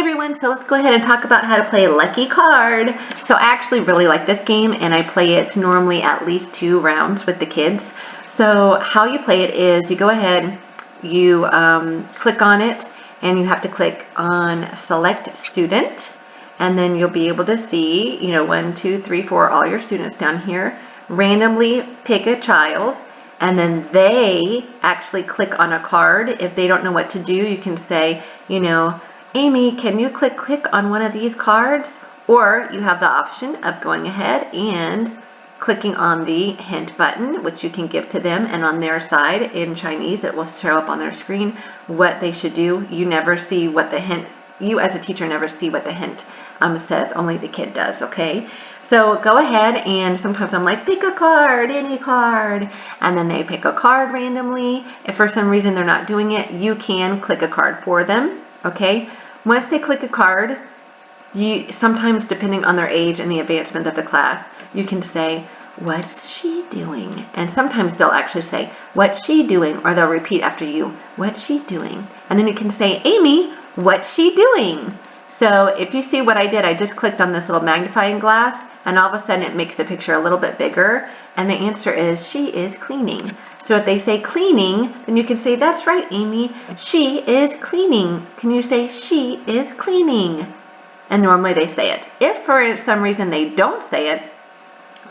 everyone, so let's go ahead and talk about how to play Lucky Card. So I actually really like this game and I play it normally at least 2 rounds with the kids. So how you play it is you go ahead, you click on it and you have to click on Select Student, and then you'll be able to see, 1, 2, 3, 4, all your students down here. Randomly pick a child and then they actually click on a card. If they don't know what to do, you can say, Amy, can you click on one of these cards? Or you have the option of going ahead and clicking on the hint button, which you can give to them, and on their side in Chinese it will show up on their screen what they should do. You never see what the hint, you as a teacher never see what the hint says, only the kid does, okay? So go ahead, and sometimes I'm like, pick a card, any card, and then they pick a card randomly. If for some reason they're not doing it, you can click a card for them, okay? Once they click a card, sometimes depending on their age and the advancement of the class, you can say, what's she doing? And sometimes they'll actually say, what's she doing? Or they'll repeat after you, what's she doing? And then you can say, Amy, what's she doing? So if you see what I did, I just clicked on this little magnifying glass and all of a sudden it makes the picture a little bit bigger, and the answer is she is cleaning. So if they say cleaning, then you can say, that's right, Amy, she is cleaning. Can you say she is cleaning? And normally they say it. If for some reason they don't say it,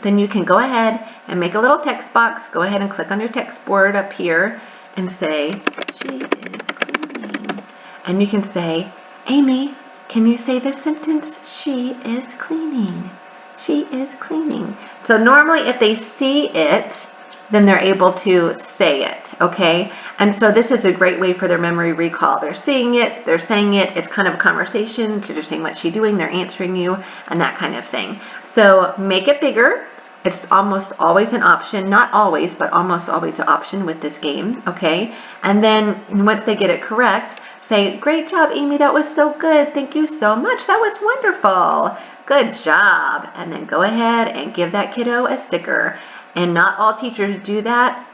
then you can go ahead and make a little text box. Go ahead and click on your text board up here and say, she is cleaning. And you can say, Amy, can you say this sentence? She is cleaning. She is cleaning. So normally if they see it, then they're able to say it, okay? And so this is a great way for their memory recall. They're seeing it, they're saying it, it's kind of a conversation because you're saying what's she doing, they're answering you, and that kind of thing. So make it bigger. It's almost always an option, not always, but almost always an option with this game, okay? And then once they get it correct, say, great job, Amy, that was so good. Thank you so much. That was wonderful. Good job. And then go ahead and give that kiddo a sticker. And not all teachers do that.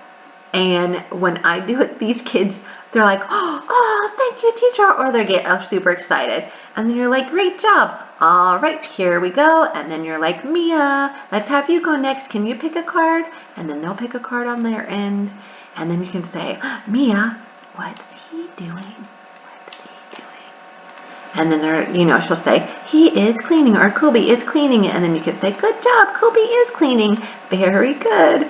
And when I do it, these kids, they're like, oh, thank you, teacher, or they get super excited. And then you're like, great job. All right, here we go. And then you're like, Mia, let's have you go next. Can you pick a card? And then they'll pick a card on their end. And then you can say, Mia, what's he doing? What's he doing? And then they're, she'll say, he is cleaning, or Kobe is cleaning. And then you can say, good job, Kobe is cleaning. Very good.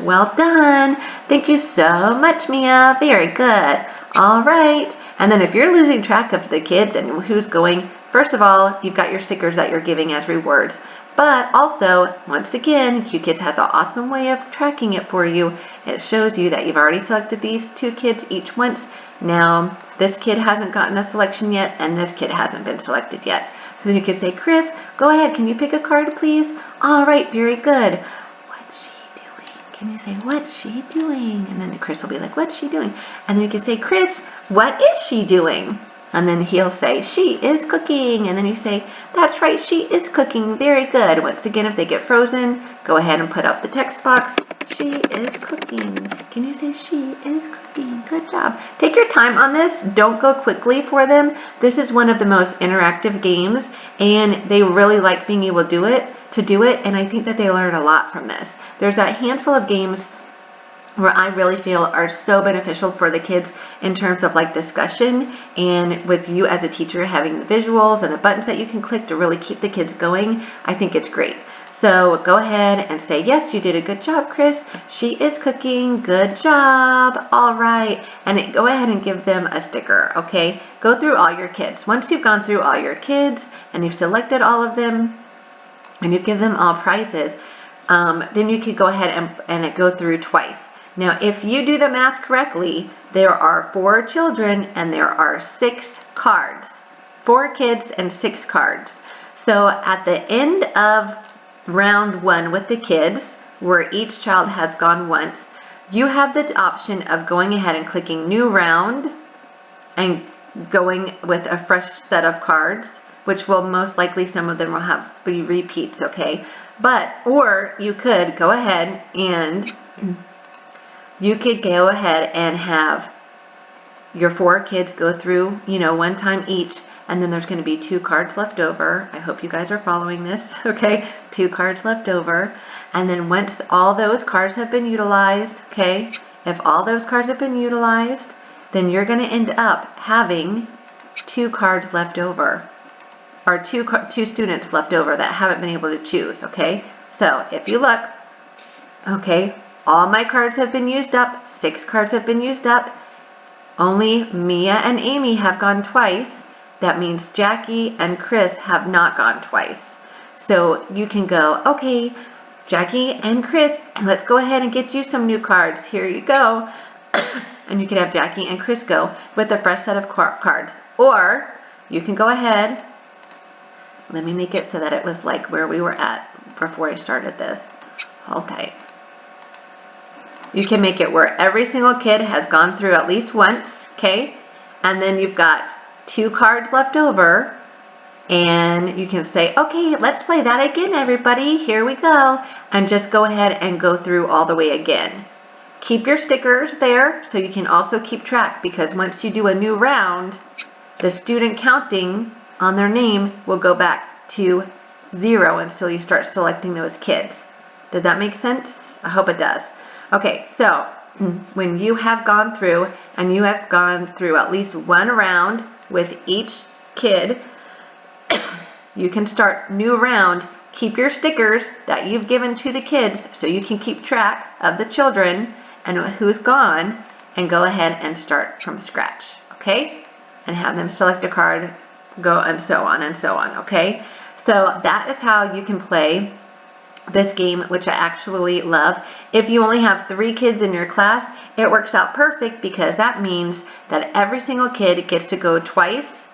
Well done. Thank you so much, Mia. Very good. All right. And then if you're losing track of the kids and who's going, first of all, you've got your stickers that you're giving as rewards. But also, once again, QKids has an awesome way of tracking it for you. It shows you that you've already selected these 2 kids each once. Now, this kid hasn't gotten a selection yet, and this kid hasn't been selected yet. So then you can say, Chris, go ahead. Can you pick a card, please? All right. Very good. Can you say, what's she doing? And then Chris will be like, what's she doing? And then you can say, Chris, what is she doing? And then he'll say, she is cooking. And then you say, that's right, she is cooking. Very good. Once again, if they get frozen, go ahead and put up the text box. She is cooking. Can you say, she is cooking? Good job. Take your time on this. Don't go quickly for them. This is one of the most interactive games, and they really like being able to do it, and I think that they learn a lot from this. There's a handful of games where I really feel are so beneficial for the kids in terms of like discussion, and with you as a teacher having the visuals and the buttons that you can click to really keep the kids going. I think it's great. So go ahead and say, yes, you did a good job, Chris. She is cooking. Good job. All right. And go ahead and give them a sticker, okay? Go through all your kids. Once you've gone through all your kids and you've selected all of them and you give them all prizes, then you could go ahead and go through twice. Now, if you do the math correctly, there are 4 children and there are 6 cards. 4 kids and 6 cards. So at the end of round 1 with the kids, where each child has gone once, you have the option of going ahead and clicking new round and going with a fresh set of cards, which will most likely, some of them will be repeats, okay? Or you could go ahead and have your 4 kids go through, one time each, and then there's going to be 2 cards left over. I hope you guys are following this, okay? 2 cards left over. And then once all those cards have been utilized, okay, if all those cards have been utilized, then you're going to end up having 2 cards left over, or two students left over that haven't been able to choose, okay? So if you look, okay, all my cards have been used up, 6 cards have been used up. Only Mia and Amy have gone twice. That means Jackie and Chris have not gone twice. So you can go, okay, Jackie and Chris, let's go ahead and get you some new cards. Here you go. And you can have Jackie and Chris go with a fresh set of cards. Or you can go ahead, let me make it so that it was like where we were at before I started this. Hold tight. You can make it where every single kid has gone through at least once, okay? And then you've got 2 cards left over, and you can say, okay, let's play that again, everybody. Here we go. And just go ahead and go through all the way again. Keep your stickers there so you can also keep track, because once you do a new round, the student counting on their name will go back to 0 until you start selecting those kids. Does that make sense? I hope it does. Okay, so when you have gone through, and you have gone through at least one round with each kid, you can start new round. Keep your stickers that you've given to the kids so you can keep track of the children and who's gone, and go ahead and start from scratch, okay? And have them select a card, go, and so on, okay? So that is how you can play this game, which I actually love. If you only have 3 kids in your class, it works out perfect, because that means that every single kid gets to go twice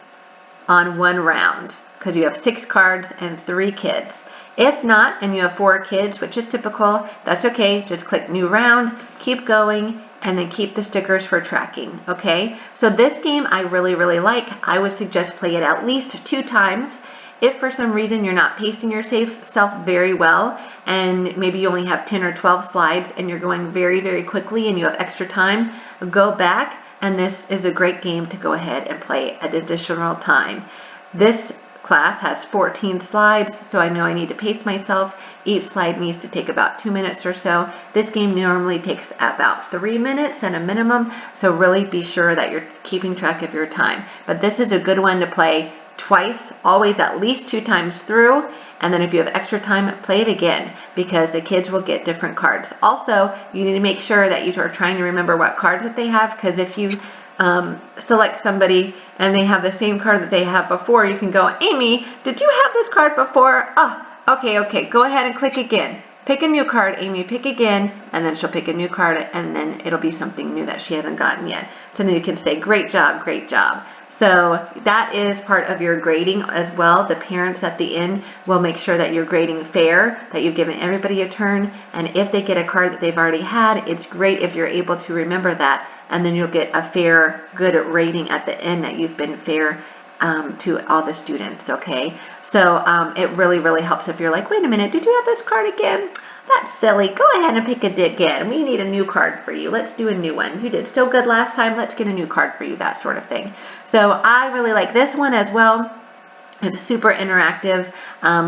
on one round, because you have 6 cards and 3 kids. If not, and you have 4 kids, which is typical, that's okay. Just click new round, keep going, and then keep the stickers for tracking, okay? So this game I really, really like. I would suggest play it at least 2 times. If for some reason you're not pacing yourself very well, and maybe you only have 10 or 12 slides and you're going very, very quickly and you have extra time, go back, and this is a great game to go ahead and play at additional time. This class has 14 slides, so I know I need to pace myself. Each slide needs to take about 2 minutes or so. This game normally takes about 3 minutes at a minimum, so really be sure that you're keeping track of your time. But this is a good one to play twice, always at least 2 times through, and then if you have extra time, play it again, because the kids will get different cards. Also, you need to make sure that you are trying to remember what cards that they have, because if you select somebody and they have the same card that they have before, you can go, Amy, did you have this card before? Oh, okay, go ahead and click again. Pick a new card, Amy, pick again, and then she'll pick a new card, and then it'll be something new that she hasn't gotten yet. So then you can say, great job, great job. So that is part of your grading as well. The parents at the end will make sure that you're grading fair, that you've given everybody a turn, and if they get a card that they've already had, it's great if you're able to remember that, and then you'll get a fair, good rating at the end that you've been fair to all the students, okay? So it really, really helps if you're like, wait a minute, did you have this card again? That's silly. Go ahead and pick it again. We need a new card for you. Let's do a new one. You did so good last time. Let's get a new card for you, that sort of thing. So I really like this one as well. It's super interactive,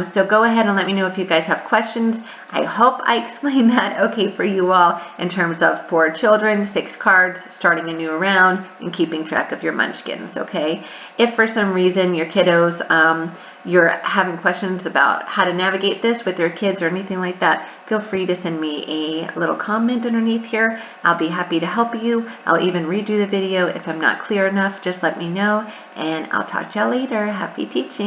so go ahead and let me know if you guys have questions. I hope I explained that okay for you all in terms of 4 children, 6 cards, starting a new round, and keeping track of your munchkins, okay? If for some reason your kiddos, you're having questions about how to navigate this with your kids or anything like that, feel free to send me a little comment underneath here. I'll be happy to help you. I'll even redo the video if I'm not clear enough. Just let me know, and I'll talk to y'all later. Happy teaching.